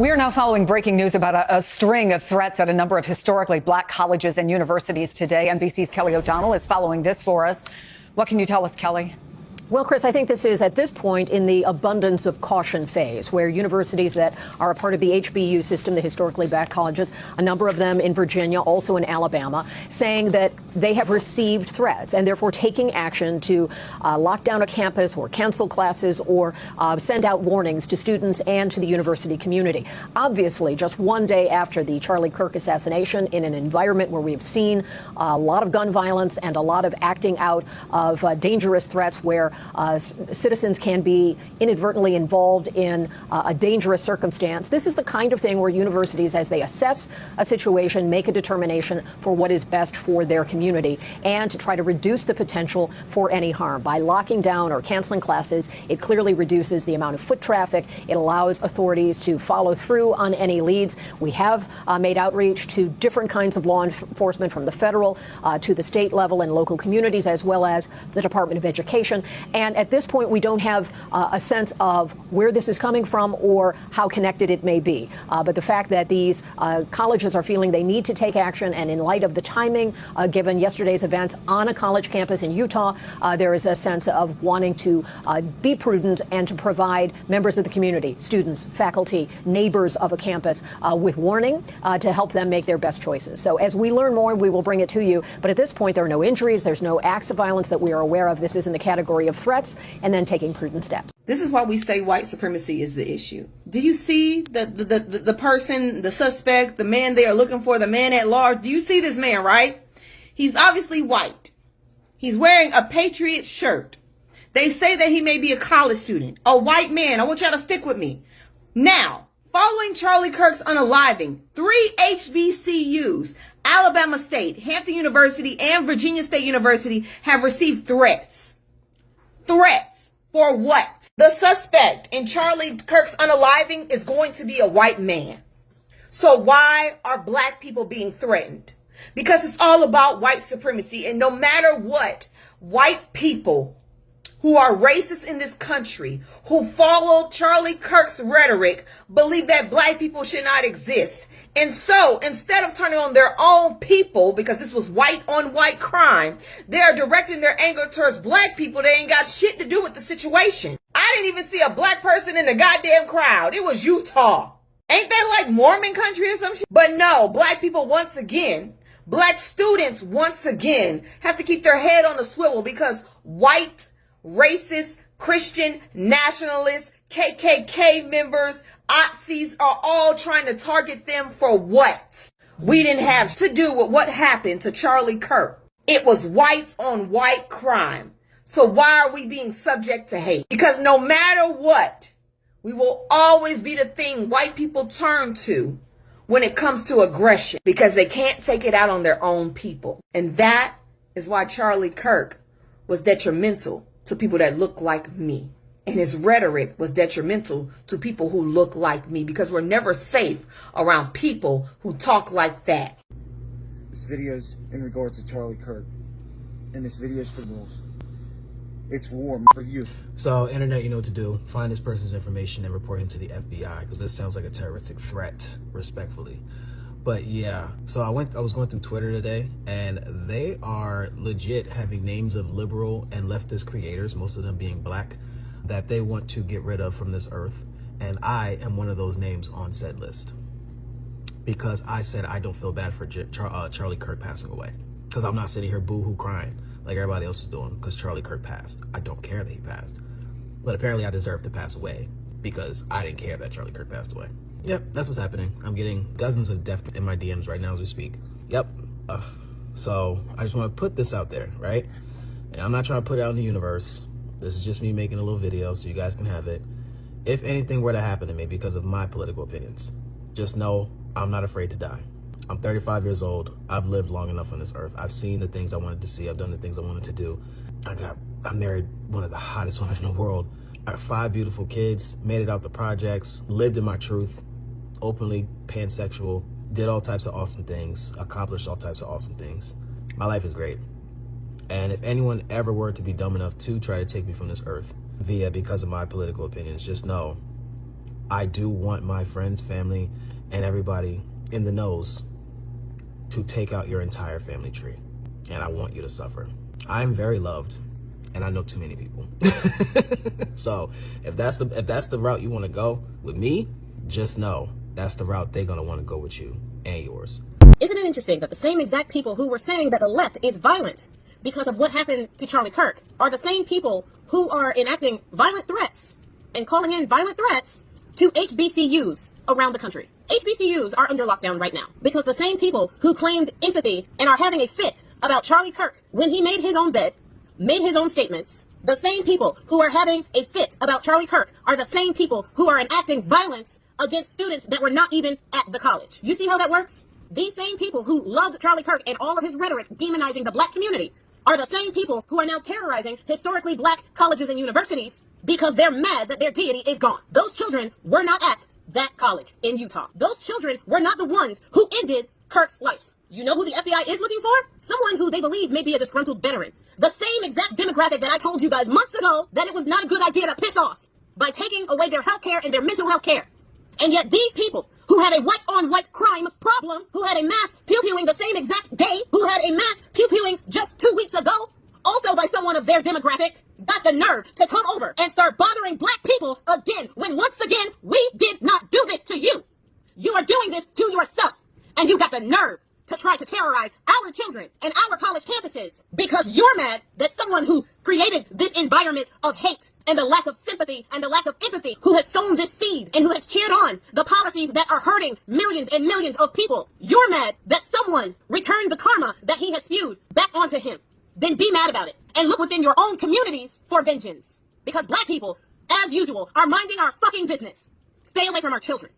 We are now following breaking news about a string of threats at a number of historically black colleges and universities today. NBC's Kelly O'Donnell is following this for us. What can you tell us, Kelly? Well, Chris, I think this is at this point in the abundance of caution phase, where universities that are a part of the HBCU system, the historically black colleges, a number of them in Virginia, also in Alabama, saying that they have received threats and therefore taking action to lock down a campus or cancel classes or send out warnings to students and to the university community. Obviously, just one day after the Charlie Kirk assassination, in an environment where we have seen a lot of gun violence and a lot of acting out of dangerous threats where citizens can be inadvertently involved in a dangerous circumstance. This is the kind of thing where universities, as they assess a situation, make a determination for what is best for their community and to try to reduce the potential for any harm. By locking down or canceling classes, it clearly reduces the amount of foot traffic. It allows authorities to follow through on any leads. We have made outreach to different kinds of law enforcement, from the federal to the state level and local communities, as well as the Department of Education. And at this point, we don't have a sense of where this is coming from or how connected it may be. But the fact that these colleges are feeling they need to take action, and in light of the timing, given yesterday's events on a college campus in Utah, there is a sense of wanting to be prudent and to provide members of the community, students, faculty, neighbors of a campus with warning to help them make their best choices. So as we learn more, we will bring it to you. But at this point, there are no injuries. There's no acts of violence that we are aware of. This is in the category of threats and then taking prudent steps. This is why we say white supremacy is the issue. Do you see the person, the suspect, the man they are looking for, the man at large? Do you see this man, right? He's obviously white. He's wearing a Patriot shirt. They say that he may be a college student, a white man. I want y'all to stick with me. Now, following Charlie Kirk's unaliving, 3 HBCUs, Alabama State, Hampton University, and Virginia State University, have received threats. Threats for what? The suspect in Charlie Kirk's unaliving is going to be a white man. So why are black people being threatened? Because it's all about white supremacy. And no matter what, white people who are racist in this country, who follow Charlie Kirk's rhetoric, believe that black people should not exist. And so instead of turning on their own people, because this was white on white crime, they are directing their anger towards black people. They ain't got shit to do with the situation. I didn't even see a black person in the goddamn crowd. It was Utah. Ain't that like Mormon country or some shit? But no, black people once again, black students once again have to keep their head on the swivel because white racist, Christian, nationalists, KKK members, Nazis are all trying to target them for what? We didn't have to do with what happened to Charlie Kirk. It was white on white crime. So why are we being subject to hate? Because no matter what, we will always be the thing white people turn to when it comes to aggression, because they can't take it out on their own people. And that is why Charlie Kirk was detrimental to people that look like me. And his rhetoric was detrimental to people who look like me, because we're never safe around people who talk like that. This video is in regards to Charlie Kirk, and this video is for girls. It's war for you. So, internet, you know what to do. Find this person's information and report him to the FBI, because this sounds like a terroristic threat, respectfully. But yeah, so I was going through Twitter today, and they are legit having names of liberal and leftist creators, most of them being black, that they want to get rid of from this earth. And I am one of those names on said list, because I said I don't feel bad for Charlie Kirk passing away, because I'm not sitting here boo-hoo crying like everybody else is doing because Charlie Kirk passed. I don't care that he passed, but apparently I deserve to pass away because I didn't care that Charlie Kirk passed away. Yep, that's what's happening. I'm getting dozens of death in my DMs right now as we speak. Yep. So I just want to put this out there, right? And I'm not trying to put it out in the universe. This is just me making a little video so you guys can have it. If anything were to happen to me because of my political opinions, just know I'm not afraid to die. I'm 35 years old. I've lived long enough on this earth. I've seen the things I wanted to see. I've done the things I wanted to do. I married one of the hottest women in the world. I have 5 beautiful kids, made it out the projects, lived in my truth, openly pansexual, did all types of awesome things, accomplished all types of awesome things. My life is great. And if anyone ever were to be dumb enough to try to take me from this earth because of my political opinions, just know I do want my friends, family, and everybody in the knows to take out your entire family tree. And I want you to suffer. I'm very loved, and I know too many people. So if that's the route you want to go with me, just know that's the route they're gonna want to go with you and yours. Isn't it interesting that the same exact people who were saying that the left is violent because of what happened to Charlie Kirk are the same people who are enacting violent threats and calling in violent threats to HBCUs around the country? HBCUs are under lockdown right now because the same people who claimed empathy and are having a fit about Charlie Kirk when he made his own bed, made his own statements, the same people who are having a fit about Charlie Kirk are the same people who are enacting violence against students that were not even at the college. You see how that works? These same people who loved Charlie Kirk and all of his rhetoric demonizing the black community are the same people who are now terrorizing historically black colleges and universities because they're mad that their deity is gone. Those children were not at that college in Utah. Those children were not the ones who ended Kirk's life. You know who the FBI is looking for? Someone who they believe may be a disgruntled veteran. The same exact demographic that I told you guys months ago that it was not a good idea to piss off by taking away their health care and their mental health care. And yet these people who had a white-on-white crime problem, who had a mass pew-pewing the same exact day, who had a mass pew-pewing just 2 weeks ago, also by someone of their demographic, got the nerve to come over and start bothering black people again, when once again, we did not do this to you. You are doing this to yourself, and you got the nerve to try to terrorize our children and our college campuses because you're mad that someone who created this environment of hate and the lack of sympathy and the lack of empathy, who has sown this seed and who has cheered on the policies that are hurting millions and millions of people, you're mad that someone returned the karma that he has spewed back onto him. Then be mad about it and look within your own communities for vengeance, because black people, as usual, are minding our fucking business. Stay away from our children.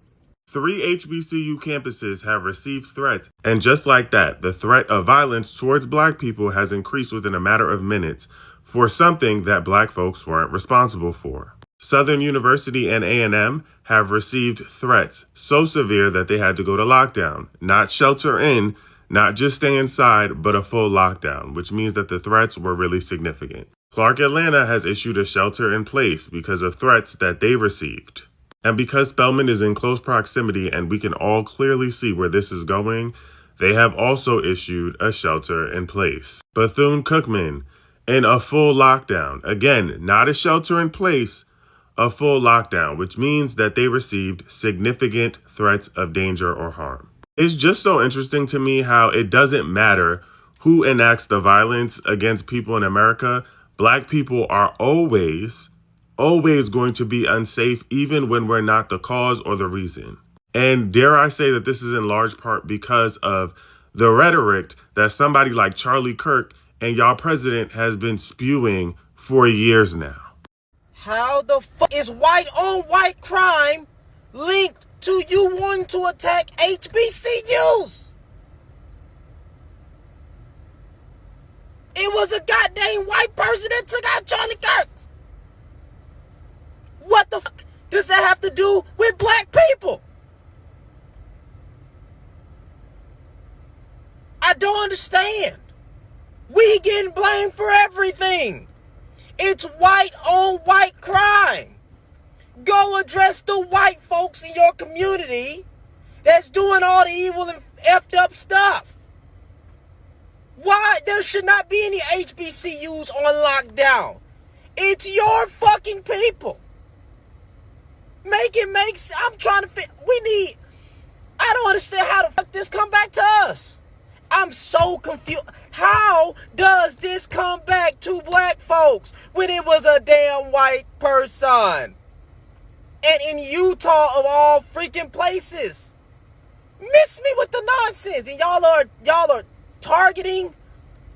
3 HBCU campuses have received threats, and just like that, the threat of violence towards black people has increased within a matter of minutes for something that black folks weren't responsible for. Southern University and A&M have received threats so severe that they had to go to lockdown, not shelter in, not just stay inside, but a full lockdown, which means that the threats were really significant. Clark Atlanta has issued a shelter in place because of threats that they received. And because Spelman is in close proximity and we can all clearly see where this is going, they have also issued a shelter in place. Bethune-Cookman in a full lockdown. Again, not a shelter in place, a full lockdown, which means that they received significant threats of danger or harm. It's just so interesting to me how it doesn't matter who enacts the violence against people in America. Black people are always going to be unsafe, even when we're not the cause or the reason. And dare I say that this is in large part because of the rhetoric that somebody like Charlie Kirk and y'all president has been spewing for years now. How the fuck is white-on-white crime linked to you wanting to attack HBCUs? It was a goddamn white person that took out Charlie Kirk. What the fuck does that have to do with black people? I don't understand. We getting blamed for everything. It's white on white crime. Go address the white folks in your community that's doing all the evil and effed up stuff. Why? There should not be any HBCUs on lockdown. It's your fucking people. Make it make sense. I'm trying to fit. I don't understand how the fuck this come back to us. I'm so confused. How does this come back to black folks when it was a damn white person? And in Utah of all freaking places. Miss me with the nonsense. And y'all are targeting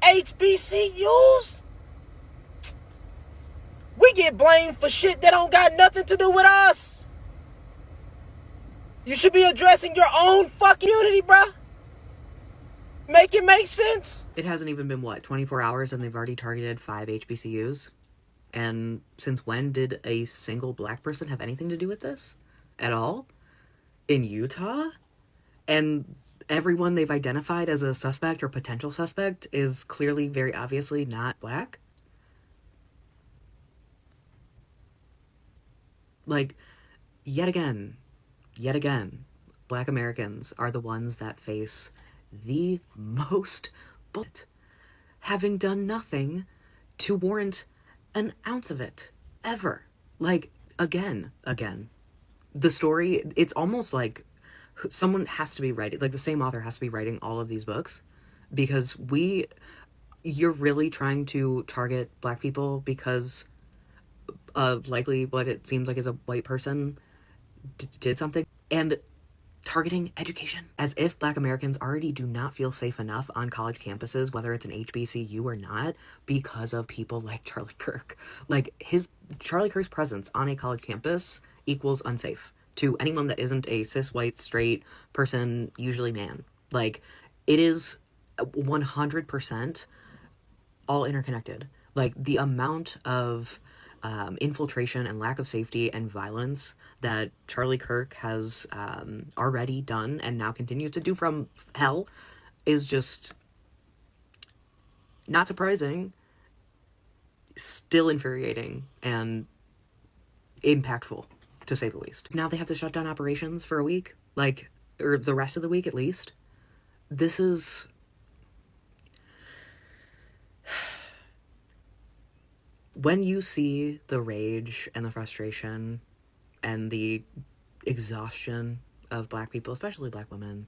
HBCUs? We get blamed for shit that don't got nothing to do with us. You should be addressing your own fucking community, bruh. Make it make sense. It hasn't even been, 24 hours and they've already targeted 5 HBCUs? And since when did a single black person have anything to do with this? At all? In Utah? And everyone they've identified as a suspect or potential suspect is clearly, very obviously not black? yet again, Black Americans are the ones that face the most bullet, having done nothing to warrant an ounce of it, ever. Like, again. The story, it's almost like someone has to be writing, like the same author has to be writing all of these books, because you're really trying to target Black people because likely what it seems like is a white person did something, and targeting education as if Black Americans already do not feel safe enough on college campuses, whether it's an HBCU or not, because of people like Charlie Kirk. Like, Charlie Kirk's presence on a college campus equals unsafe to anyone that isn't a cis white straight person, usually man. Like, it is 100% all interconnected. Like, the amount of infiltration and lack of safety and violence that Charlie Kirk has already done and now continues to do from hell is just not surprising, still infuriating, and impactful, to say the least. Now they have to shut down operations for a week, like, or the rest of the week at least. This is... When you see the rage and the frustration and the exhaustion of Black people, especially Black women,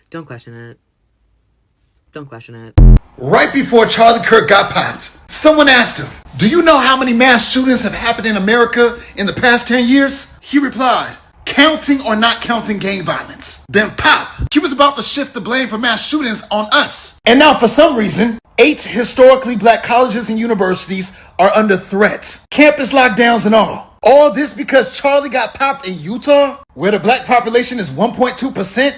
don't question it. Don't question it. Right before Charlie Kirk got popped, someone asked him, "Do you know how many mass shootings have happened in America in the past 10 years? He replied, "Counting or not counting gang violence." Then pop, he was about to shift the blame for mass shootings on us. And now for some reason, 8 historically Black colleges and universities are under threat. Campus lockdowns and all. All this because Charlie got popped in Utah, where the Black population is 1.2%?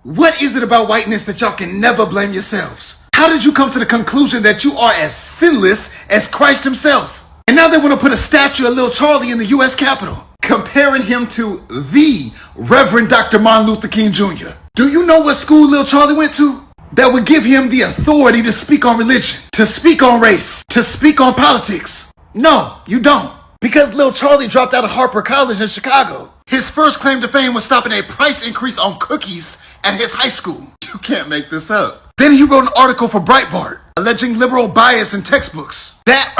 What is it about whiteness that y'all can never blame yourselves? How did you come to the conclusion that you are as sinless as Christ himself? And now they want to put a statue of Lil Charlie in the U.S. Capitol, comparing him to the Reverend Dr. Martin Luther King Jr. Do you know what school Lil Charlie went to? That would give him the authority to speak on religion, to speak on race, to speak on politics. No, you don't. Because Lil Charlie dropped out of Harper College in Chicago. His first claim to fame was stopping a price increase on cookies at his high school. You can't make this up. Then he wrote an article for Breitbart, alleging liberal bias in textbooks. That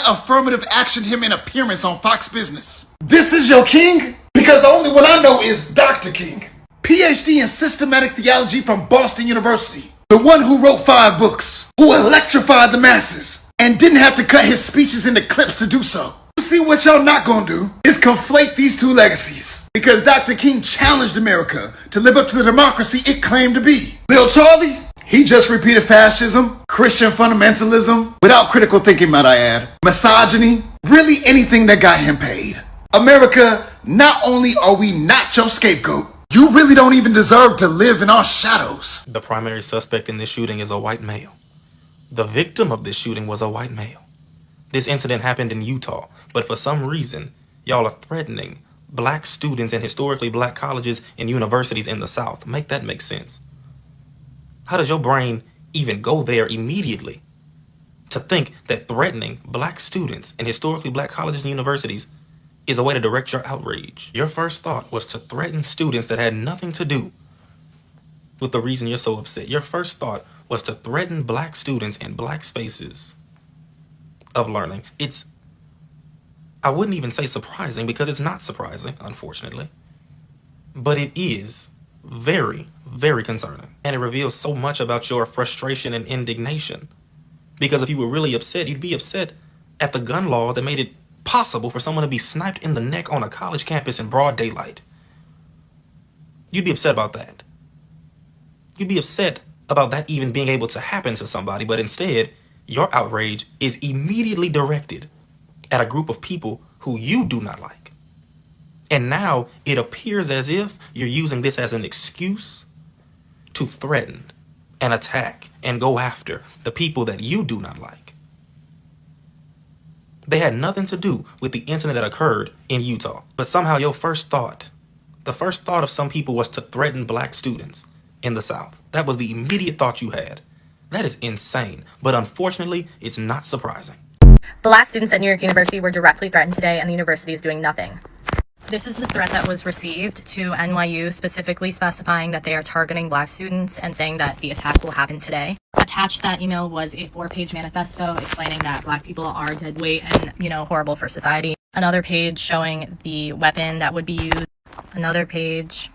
affirmative actioned him in appearance on Fox Business. This is your king? Because the only one I know is Dr. King. PhD in systematic theology from Boston University. The one who wrote 5 books, who electrified the masses, and didn't have to cut his speeches into clips to do so. You see, what y'all not gonna do is conflate these two legacies. Because Dr. King challenged America to live up to the democracy it claimed to be. Lil Charlie, he just repeated fascism, Christian fundamentalism, without critical thinking, might I add, misogyny, really anything that got him paid. America, not only are we not your scapegoat, you really don't even deserve to live in our shadows. The primary suspect in this shooting is a white male. The victim of this shooting was a white male. This incident happened in Utah, but for some reason, y'all are threatening Black students in historically Black colleges and universities in the South. Make that make sense. How does your brain even go there immediately to think that threatening Black students in historically Black colleges and universities is a way to direct your outrage? Your first thought was to threaten students that had nothing to do with the reason you're so upset. Your first thought was to threaten Black students in Black spaces of learning. I wouldn't even say surprising, because it's not surprising, unfortunately. But it is very, very concerning. And it reveals so much about your frustration and indignation. Because if you were really upset, you'd be upset at the gun law that made it possible for someone to be sniped in the neck on a college campus in broad daylight. You'd be upset about that. You'd be upset about that even being able to happen to somebody, but instead, your outrage is immediately directed at a group of people who you do not like. And now it appears as if you're using this as an excuse to threaten and attack and go after the people that you do not like. They had nothing to do with the incident that occurred in Utah. But somehow your first thought, the first thought of some people, was to threaten Black students in the South. That was the immediate thought you had. That is insane. But unfortunately, it's not surprising. Black students at New York University were directly threatened today, and the university is doing nothing. This is the threat that was received to NYU, specifically specifying that they are targeting Black students and saying that the attack will happen today. Attached to that email was a 4-page manifesto explaining that Black people are dead weight and, horrible for society. Another page showing the weapon that would be used. Another page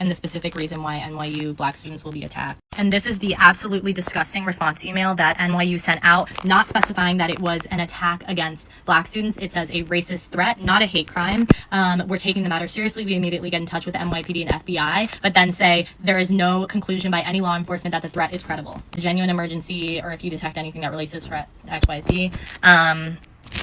and the specific reason why NYU Black students will be attacked. And this is the absolutely disgusting response email that NYU sent out, not specifying that it was an attack against Black students. It says a racist threat, not a hate crime. We're taking the matter seriously. We immediately get in touch with the NYPD and FBI, but then say there is no conclusion by any law enforcement that the threat is credible. A genuine emergency, or if you detect anything that relates to this threat, XYZ,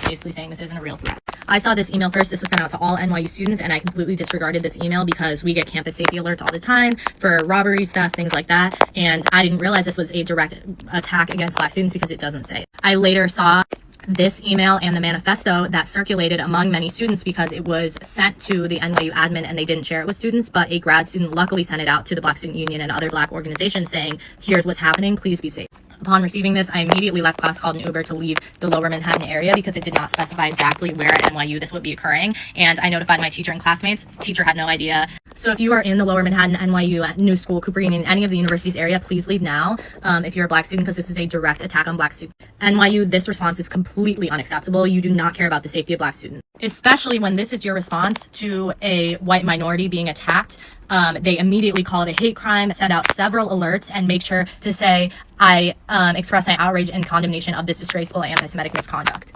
basically saying this isn't a real threat. I saw this email first. This was sent out to all NYU students, and I completely disregarded this email because we get campus safety alerts all the time for robbery stuff, things like that. And I didn't realize this was a direct attack against Black students because it doesn't say. I later saw this email and the manifesto that circulated among many students because it was sent to the NYU admin and they didn't share it with students, but a grad student luckily sent it out to the Black Student Union and other Black organizations saying, here's what's happening, please be safe. Upon receiving this, I immediately left class, called an Uber to leave the Lower Manhattan area because it did not specify exactly where at NYU this would be occurring. And I notified my teacher and classmates. Teacher had no idea. So if you are in the Lower Manhattan, NYU, New School, Cooper Union, any of the universities area, please leave now if you're a Black student, because this is a direct attack on Black students. NYU, this response is completely unacceptable. You do not care about the safety of Black students, especially when this is your response to a white minority being attacked. They immediately call it a hate crime, send out several alerts, and make sure to say, I express my outrage and condemnation of this disgraceful anti-Semitic misconduct.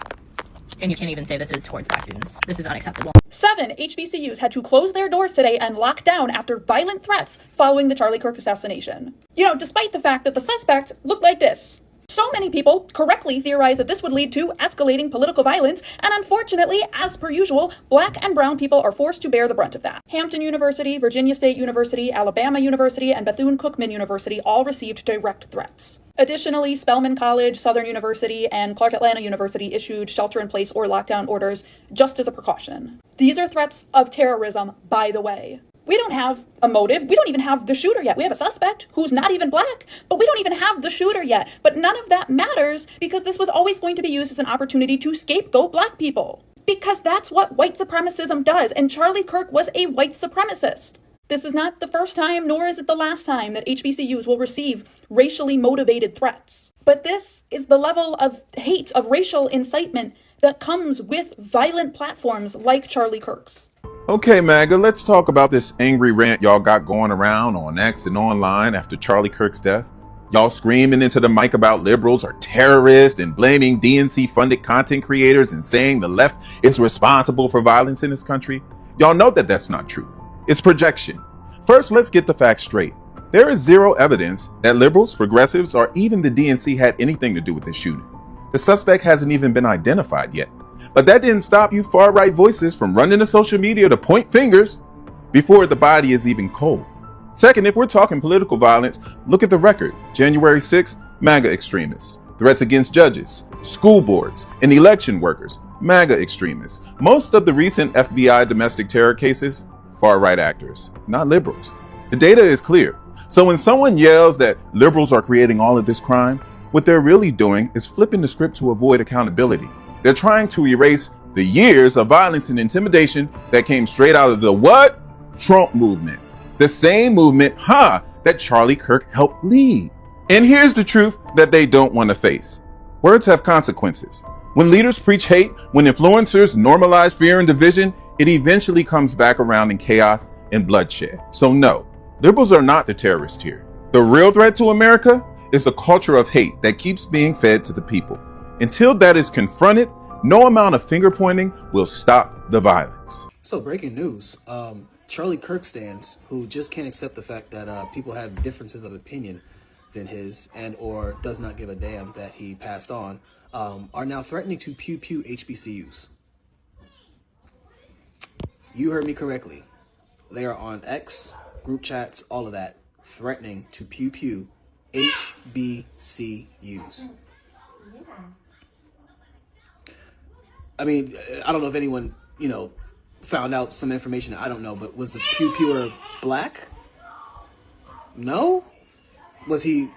And you can't even say this is towards Black students. This is unacceptable. 7 HBCUs had to close their doors today and lock down after violent threats following the Charlie Kirk assassination. Despite the fact that the suspect looked like this. So many people correctly theorized that this would lead to escalating political violence, and unfortunately, as per usual, Black and brown people are forced to bear the brunt of that. Hampton University, Virginia State University, Alabama University, and Bethune-Cookman University all received direct threats. Additionally, Spelman College, Southern University, and Clark Atlanta University issued shelter-in-place or lockdown orders just as a precaution. These are threats of terrorism, by the way. We don't have a motive. We don't even have the shooter yet. We have a suspect who's not even Black, but we don't even have the shooter yet. But none of that matters because this was always going to be used as an opportunity to scapegoat Black people. Because that's what white supremacism does, and Charlie Kirk was a white supremacist. This is not the first time, nor is it the last time, that HBCUs will receive racially motivated threats. But this is the level of hate, of racial incitement that comes with violent platforms like Charlie Kirk's. Okay, MAGA, let's talk about this angry rant y'all got going around on X and online after Charlie Kirk's death. Y'all screaming into the mic about liberals are terrorists and blaming DNC-funded content creators and saying the left is responsible for violence in this country. Y'all know that that's not true. It's projection. First, let's get the facts straight. There is zero evidence that liberals, progressives, or even the DNC had anything to do with this shooting. The suspect hasn't even been identified yet. But that didn't stop you far-right voices from running to social media to point fingers before the body is even cold. Second, if we're talking political violence, look at the record. January 6th, MAGA extremists. Threats against judges, school boards, and election workers, MAGA extremists. Most of the recent FBI domestic terror cases, far-right actors, not liberals. The data is clear. So when someone yells that liberals are creating all of this crime, what they're really doing is flipping the script to avoid accountability. They're trying to erase the years of violence and intimidation that came straight out of the what? Trump movement. The same movement, that Charlie Kirk helped lead. And here's the truth that they don't want to face. Words have consequences. When leaders preach hate, when influencers normalize fear and division, it eventually comes back around in chaos and bloodshed. So no, liberals are not the terrorists here. The real threat to America is the culture of hate that keeps being fed to the people. Until that is confronted, no amount of finger pointing will stop the violence. So breaking news, Charlie Kirk stands, who just can't accept the fact that people have differences of opinion than his and or does not give a damn that he passed on, are now threatening to pew-pew HBCUs. You heard me correctly. They are on X, group chats, all of that, threatening to pew-pew HBCUs. I mean, I don't know if anyone, found out some information I don't know, but was the pew-pewer Black? No? Was he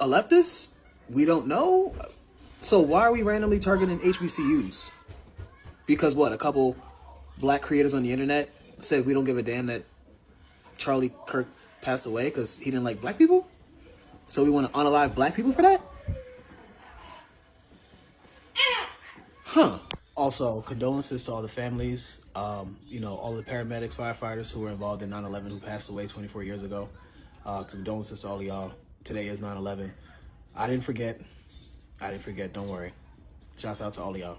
a leftist? We don't know. So why are we randomly targeting HBCUs? Because what, a couple Black creators on the internet said we don't give a damn that Charlie Kirk passed away because he didn't like black people? So we want to unalive black people for that? Huh. Also, condolences to all the families, you know, all the paramedics, firefighters who were involved in 9/11 who passed away 24 years ago. Condolences to all of y'all. Today is 9/11. I didn't forget. Don't worry. Shouts out to all of y'all.